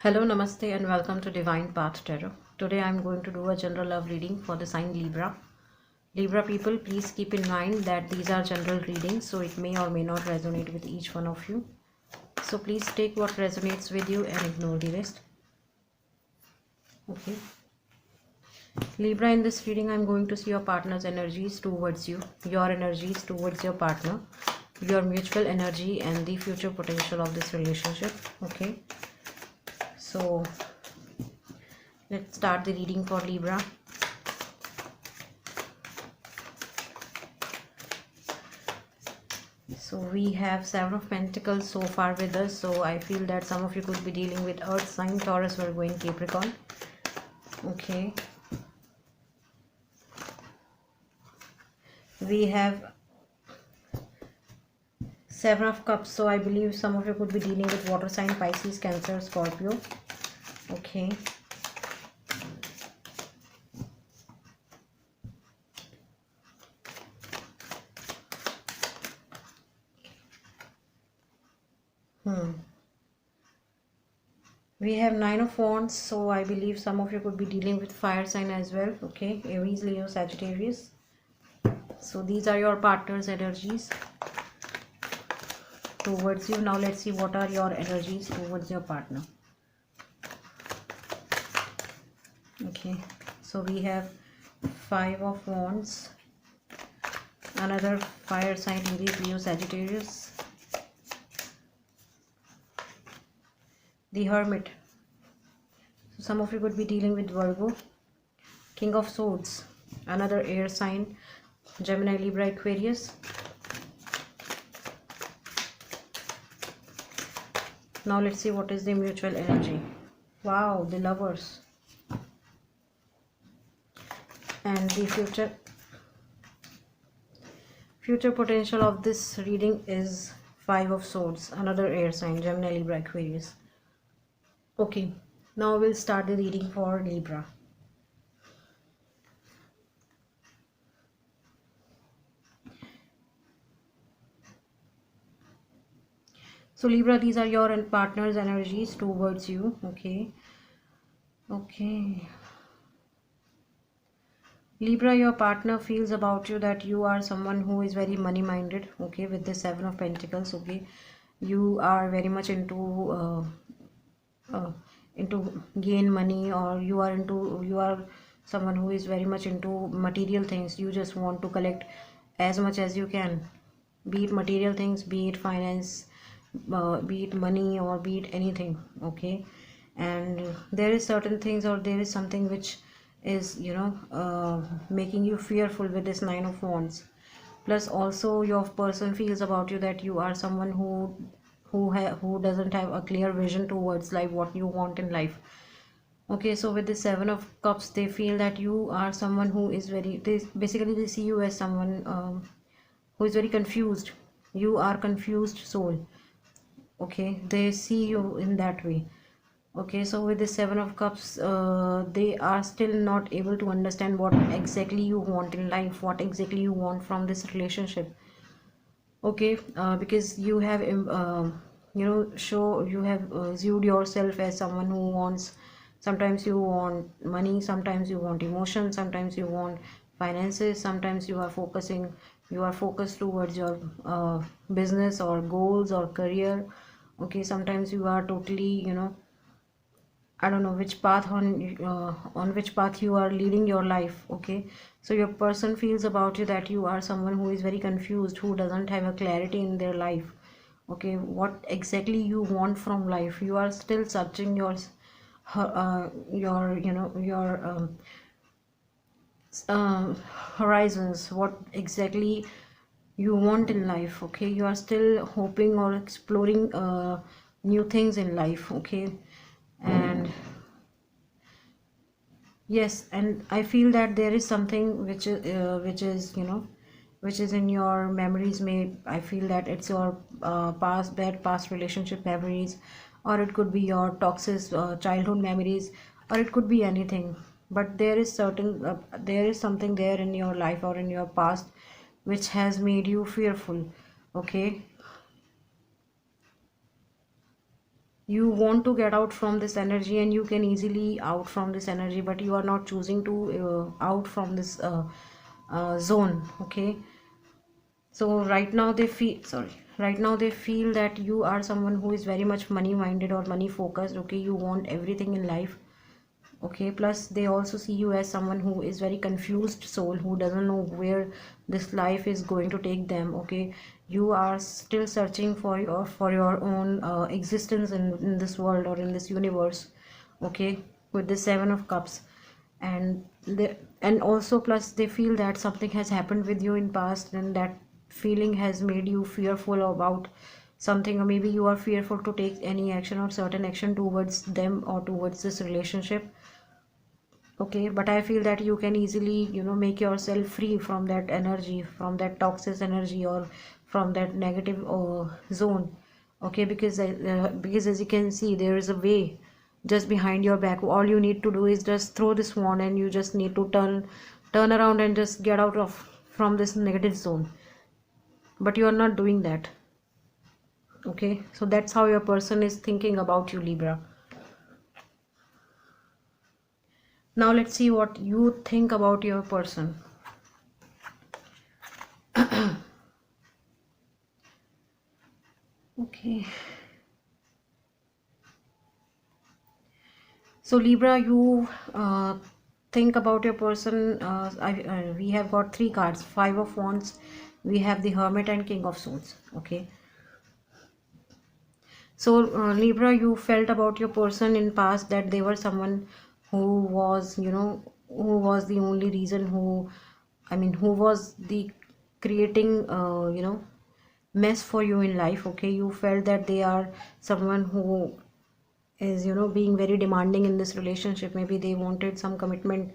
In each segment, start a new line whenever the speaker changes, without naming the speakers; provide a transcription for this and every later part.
Hello, Namaste, and welcome to Divine Path Tarot. Today I am going to do a general love reading for the sign Libra. Libra people, please keep in mind that these are general readings, so it may or may not resonate with each one of you. So please take what resonates with you and ignore the rest. Okay. Libra, in this reading I am going to see your partner's energies towards you, your energies towards your partner, your mutual energy and the future potential of this relationship. Okay. So let's start the reading for Libra. So we have Seven of Pentacles so far with us. So I feel that some of you could be dealing with Earth sign, Taurus, Virgo and Capricorn. Okay. We have Seven of Cups. So I believe some of you could be dealing with water sign, Pisces, Cancer, Scorpio. Okay. We have Nine of Wands, so I believe some of you could be dealing with fire sign as well. Okay, Aries, Leo, Sagittarius. So these are your partner's energies towards you. Now let's see what are your energies towards your partner. Okay, so we have Five of Wands, another fire sign, Aries, Leo, Sagittarius. The Hermit. So some of you could be dealing with Virgo. King of Swords, another air sign, Gemini, Libra, Aquarius. Now let's see what is the mutual energy. Wow, the Lovers. And the future potential of this reading is Five of Swords, another air sign, Gemini, Libra, Aquarius. Okay, now we'll start the reading for Libra. So Libra, these are your partner's energies towards you. Okay. Libra, your partner feels about you that you are someone who is very money minded. Okay, with the Seven of Pentacles. Okay, you are very much into gain money, or you are someone who is very much into material things. You just want to collect as much as you can, be it material things, be it finance, be it money, or be it anything. Okay, and there is certain things, or there is something which is making you fearful with this Nine of Wands. Plus also your person feels about you that you are someone who doesn't have a clear vision towards life, what you want in life. Okay, so with the Seven of Cups, they feel that you are someone who is they see you as someone who is very confused. You are confused soul. Okay, they see you in that way. Okay, so with the Seven of Cups, they are still not able to understand what exactly you want in life, what exactly you want from this relationship. Okay, because you have you have viewed yourself as someone who wants, sometimes you want money, sometimes you want emotion, sometimes you want finances, sometimes you are focused towards your business or goals or career. Okay, sometimes you are totally, I don't know which path on which path you are leading your life. Okay, so your person feels about you that you are someone who is very confused, who doesn't have a clarity in their life. Okay, what exactly you want from life? You are still searching your horizons. What exactly you want in life? Okay, you are still hoping or exploring new things in life. Okay, and yes, and I feel that there is something which is in your memories. May I feel that it's your past relationship memories, or it could be your toxic childhood memories, or it could be anything. But there is something there in your life or in your past which has made you fearful. Okay, You want to get out from this energy, and you can easily out from this energy, but you are not choosing to out from this zone. Okay, so right now they feel, sorry, right now they feel that you are someone who is very much money minded or money focused. Okay, you want everything in life. Okay, plus they also see you as someone who is very confused soul, who doesn't know where this life is going to take them. Okay, you are still searching for your own existence in this world or in this universe. Okay, with the Seven of Cups. And and also plus they feel that something has happened with you in past, and that feeling has made you fearful about something, or maybe you are fearful to take any action or certain action towards them or towards this relationship. Okay, but I feel that you can easily, make yourself free from that energy, from that toxic energy, or from that negative zone. Okay, because as you can see, there is a way just behind your back. All you need to do is just throw this wand, and you just need to turn around and just get out of from this negative zone. But you are not doing that. Okay, so that's how your person is thinking about you, Libra. Now let's see what you think about your person. Okay, so Libra, you think about your person. We have got three cards: Five of Wands, we have the Hermit, and King of Swords. Okay, so Libra, you felt about your person in past that they were someone who was, who was the only reason, who was the creating, mess for you in life. Okay, you felt that they are someone who is, being very demanding in this relationship. Maybe they wanted some commitment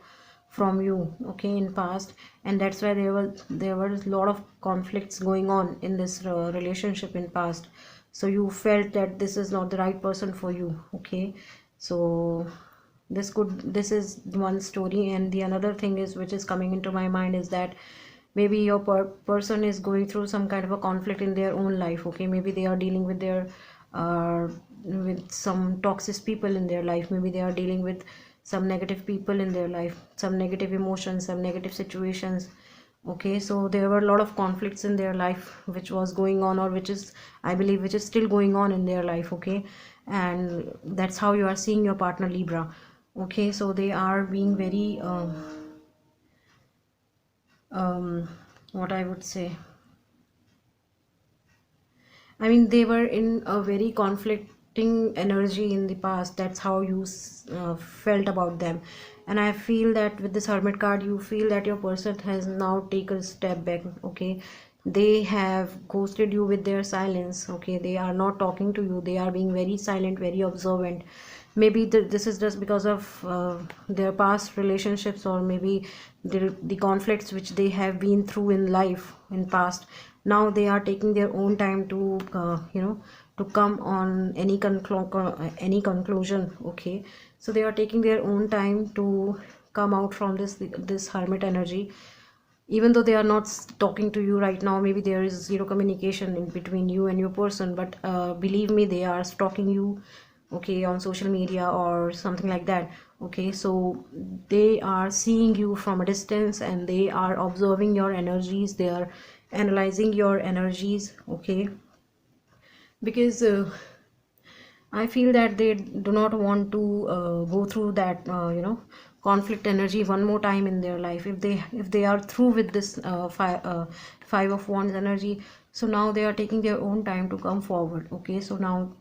from you, okay, in past, and that's why there was a lot of conflicts going on in this relationship in past. So you felt that this is not the right person for you. Okay, so this is one story, and the another thing is, which is coming into my mind, is that maybe your person is going through some kind of a conflict in their own life. Okay, maybe they are dealing with their uh, with some toxic people in their life. Maybe they are dealing with some negative people in their life, some negative emotions, some negative situations. Okay, so there were a lot of conflicts in their life which was going on, or which is, I believe, which is still going on in their life. Okay, and that's how you are seeing your partner, Libra. Okay, so they are being very what I would say, they were in a very conflicting energy in the past. That's how you felt about them. And I feel that with this Hermit card, you feel that your person has now taken a step back. Okay, they have ghosted you with their silence. Okay, they are not talking to you. They are being very silent, very observant. Maybe this is just because of their past relationships, or maybe the conflicts which they have been through in life in past. Now they are taking their own time to to come on any conclusion. Okay, so they are taking their own time to come out from this Hermit energy. Even though they are not talking to you right now, maybe there is zero communication in between you and your person, but believe me, they are stalking you, okay, on social media or something like that. Okay, so they are seeing you from a distance, and they are observing your energies, they are analyzing your energies. Okay, because I feel that they do not want to go through that conflict energy one more time in their life. If they are through with this Five of Wands energy, so now they are taking their own time to come forward. Okay, so now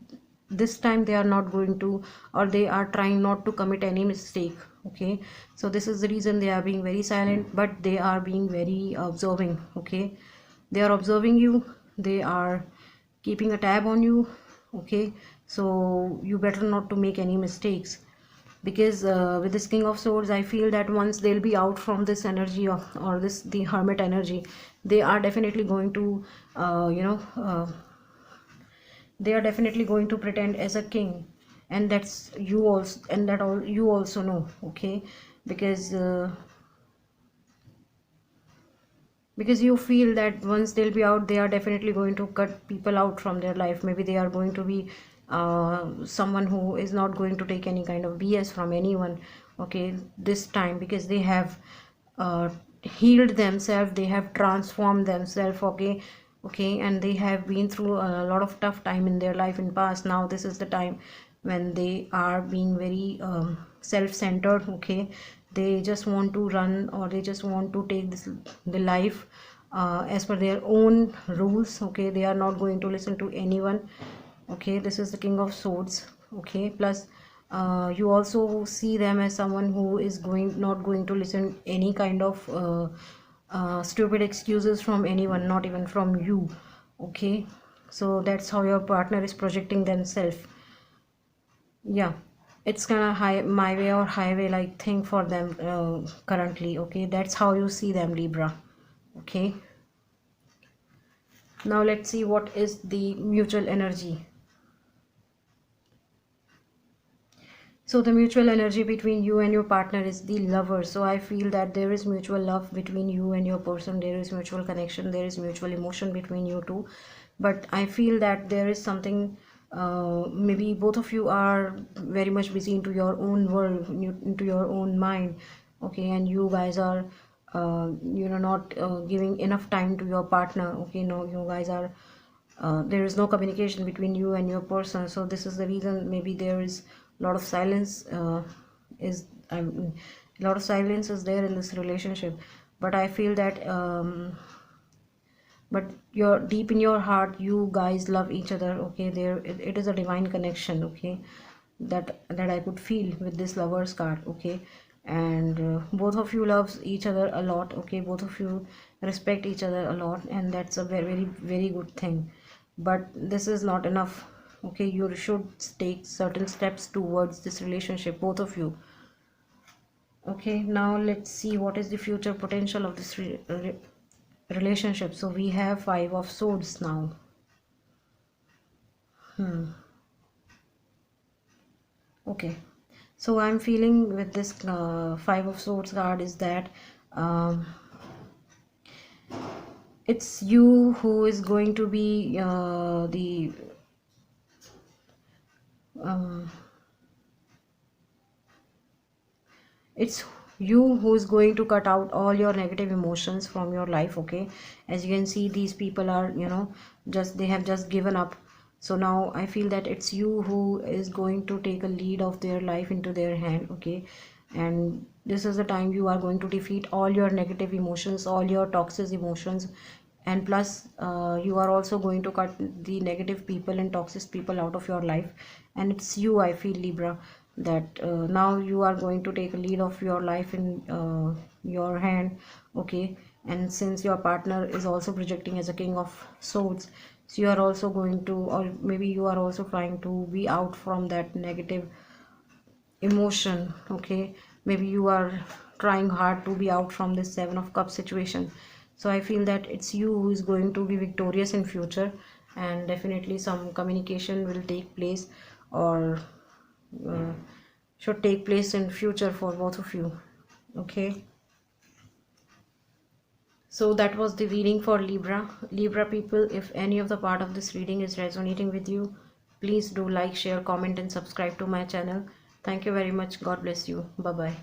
this time they are not going to, or they are trying not to commit any mistake. Okay, so this is the reason they are being very silent, but they are being very observing. Okay, they are observing you, they are keeping a tab on you. Okay, so you better not to make any mistakes, because with this King of Swords, I feel that once they'll be out from this energy of, or this the Hermit energy, they are definitely going to they are definitely going to pretend as a king, and that's you also, and that all you also know. Okay, because because you feel that once they'll be out, they are definitely going to cut people out from their life. Maybe they are going to be someone who is not going to take any kind of BS from anyone, okay, this time, because they have healed themselves, they have transformed themselves, okay, and they have been through a lot of tough time in their life in past. Now this is the time when they are being very self-centered, okay. They just want to run, or they just want to take the life as per their own rules, okay. They are not going to listen to anyone, okay. This is the King of Swords, okay. Plus you also see them as someone who is not going to listen any kind of stupid excuses from anyone, not even from you, okay. So that's how your partner is projecting themselves. Yeah, it's kind of my way or highway like thing for them currently, okay. That's how you see them, Libra, okay. Now let's see what is the mutual energy. So the mutual energy between you and your partner is the Lover. So I feel that there is mutual love between you and your person, there is mutual connection, there is mutual emotion between you two. But I feel that there is something, maybe both of you are very much busy into your own world, into your own mind, okay. And you guys are not giving enough time to your partner, okay. No, you guys are there is no communication between you and your person. So this is the reason maybe there is a lot of silence, is a lot of silence is there in this relationship. But I feel that but you're deep in your heart, you guys love each other, okay. It is a divine connection, okay, that I could feel with this Lovers card, okay. And both of you loves each other a lot, okay. Both of you respect each other a lot, and that's a very very very good thing. But this is not enough, okay. You should take certain steps towards this relationship, both of you, okay. Now let's see what is the future potential of this relationship. So we have Five of Swords now. Okay, so I'm feeling with this Five of Swords card is that um, it's you who is going to be the it's you who is going to cut out all your negative emotions from your life, okay. As you can see, these people are, just they have just given up. So now I feel that it's you who is going to take a lead of their life into their hand, okay. And this is the time you are going to defeat all your negative emotions, all your toxic emotions. And plus you are also going to cut the negative people and toxic people out of your life. And it's you, I feel, Libra, that now you are going to take a lead of your life in your hand, okay. And since your partner is also projecting as a King of Swords, so you are also going to, or maybe you are also trying to be out from that negative emotion, okay. Maybe you are trying hard to be out from this Seven of Cups situation. So I feel that it's you who is going to be victorious in future, and definitely some communication will take place, or uh, should take place in future for both of you, okay. So that was the reading for Libra people. If any of the part of this reading is resonating with you, please do like, share, comment and subscribe to my channel. Thank you very much. God bless you. Bye bye.